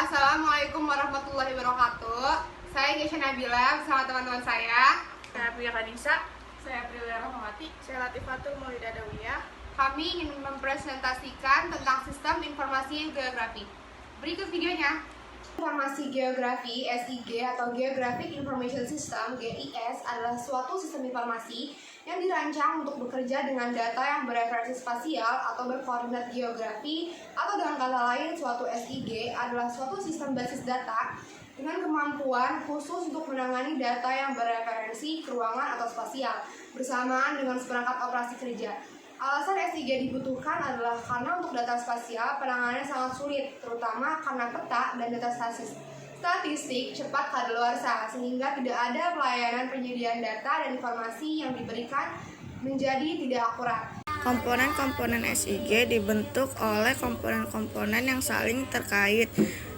Assalamualaikum warahmatullahi wabarakatuh. Saya Gesha Nabila bersama teman-teman saya. Saya Priya Kanisa. Saya Priya Rahmawati. Saya Latifatul Maulida Dawiyah. Kami ingin mempresentasikan tentang sistem informasi geografi. Berikut videonya. Informasi geografi (SIG) atau Geographic Information System (GIS) adalah suatu sistem informasi yang dirancang untuk bekerja dengan data yang bereferensi spasial atau berkoordinat geografi, atau dengan kata lain, suatu SIG adalah suatu sistem basis data dengan kemampuan khusus untuk menangani data yang bereferensi ke ruangan atau spasial bersamaan dengan seperangkat operasi kerja. Alasan SIG dibutuhkan adalah karena untuk data spasial penanganannya sangat sulit, terutama karena peta dan data statistik cepat kadaluarsa, sehingga tidak ada pelayanan penyediaan data dan informasi yang diberikan menjadi tidak akurat. Komponen-komponen SIG dibentuk oleh komponen-komponen yang saling terkait.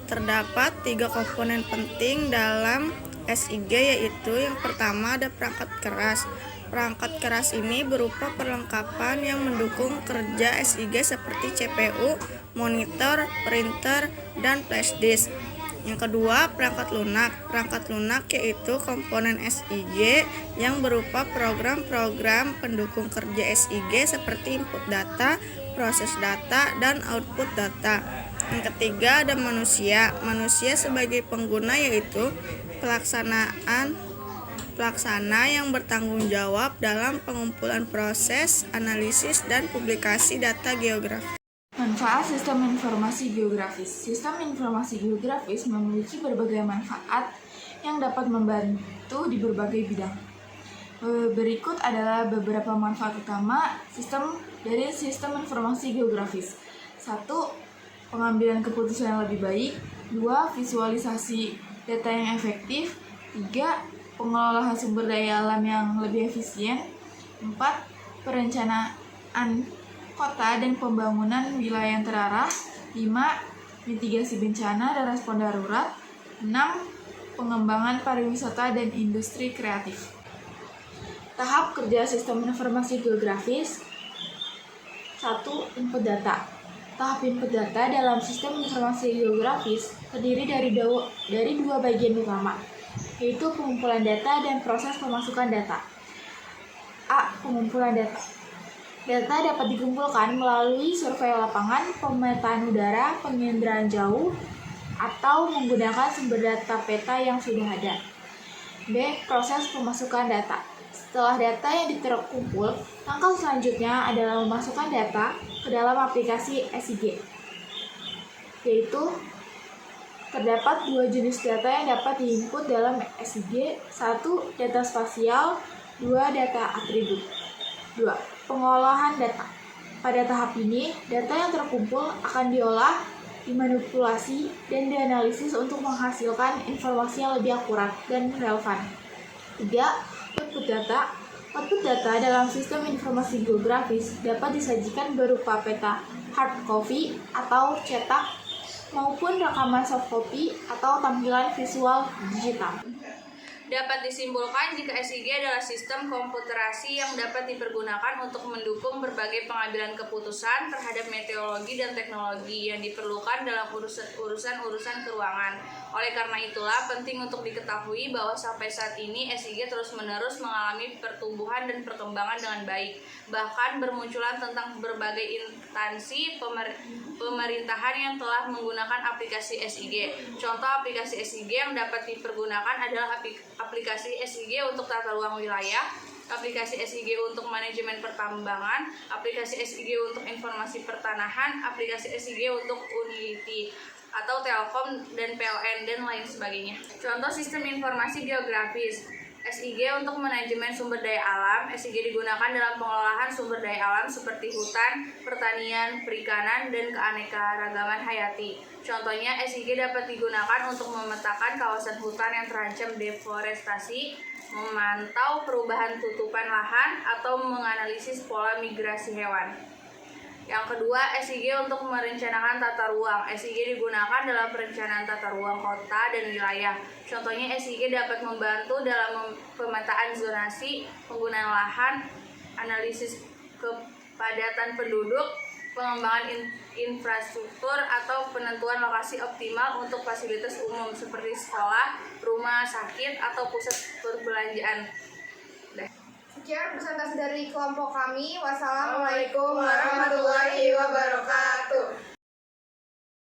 Terdapat 3 komponen penting dalam SIG, yaitu yang pertama ada perangkat keras. Perangkat keras ini berupa perlengkapan yang mendukung kerja SIG seperti CPU, monitor, printer, dan flash disk. Yang kedua, perangkat lunak. Perangkat lunak yaitu komponen SIG yang berupa program-program pendukung kerja SIG seperti input data, proses data, dan output data. Yang ketiga, ada manusia. Manusia sebagai pengguna yaitu pelaksana yang bertanggung jawab dalam pengumpulan, proses, analisis, dan publikasi data geografis. Manfaat sistem informasi geografis. Sistem informasi geografis memiliki berbagai manfaat yang dapat membantu di berbagai bidang. Berikut adalah beberapa manfaat utama dari sistem informasi geografis. 1. Pengambilan keputusan yang lebih baik. 2. Visualisasi data yang efektif. 3. Pengelolaan sumber daya alam yang lebih efisien. 4. Perencanaan kota dan pembangunan wilayah yang terarah. 5. Mitigasi bencana dan respon darurat. 6. Pengembangan pariwisata dan industri kreatif. Tahap kerja sistem informasi geografis. 1. Input data. Tahap input data dalam sistem informasi geografis terdiri dari 2 bagian utama, yaitu pengumpulan data dan proses pemasukan data. A. Pengumpulan data. Data dapat dikumpulkan melalui survei lapangan, pemetaan udara, penginderaan jauh, atau menggunakan sumber data peta yang sudah ada. B. Proses pemasukan data. Setelah data yang terkumpul, langkah selanjutnya adalah memasukkan data ke dalam aplikasi SIG, yaitu terdapat 2 jenis data yang dapat diinput dalam SIG. 1. Data spasial. 2. Data atribut. 2. Pengolahan data. Pada tahap ini, data yang terkumpul akan diolah, dimanipulasi, dan dianalisis untuk menghasilkan informasi yang lebih akurat dan relevan. 3. Output data. Output data dalam sistem informasi geografis dapat disajikan berupa peta hard copy atau cetak, maupun rekaman soft copy atau tampilan visual digital. Dapat disimpulkan jika SIG adalah sistem komputerasi yang dapat dipergunakan untuk mendukung berbagai pengambilan keputusan terhadap meteorologi dan teknologi yang diperlukan dalam urusan keuangan. Oleh karena itulah, penting untuk diketahui bahwa sampai saat ini SIG terus-menerus mengalami pertumbuhan dan perkembangan dengan baik. Bahkan bermunculan tentang berbagai instansi pemerintahan yang telah menggunakan aplikasi SIG. Contoh aplikasi SIG yang dapat dipergunakan adalah aplikasi SIG untuk tata ruang wilayah, aplikasi SIG untuk manajemen pertambangan, aplikasi SIG untuk informasi pertanahan, aplikasi SIG untuk utility atau Telkom dan PLN, dan lain sebagainya. Contoh sistem informasi geografis. SIG untuk manajemen sumber daya alam. SIG digunakan dalam pengelolaan sumber daya alam seperti hutan, pertanian, perikanan, dan keanekaragaman hayati. Contohnya, SIG dapat digunakan untuk memetakan kawasan hutan yang terancam deforestasi, memantau perubahan tutupan lahan, atau menganalisis pola migrasi hewan. Yang kedua, SIG untuk merencanakan tata ruang. SIG digunakan dalam perencanaan tata ruang kota dan wilayah. Contohnya, SIG dapat membantu dalam pemetaan zonasi, penggunaan lahan, analisis kepadatan penduduk, pengembangan infrastruktur atau penentuan lokasi optimal untuk fasilitas umum seperti sekolah, rumah sakit, atau pusat perbelanjaan. Sekian presentasi dari kelompok kami. Wassalamualaikum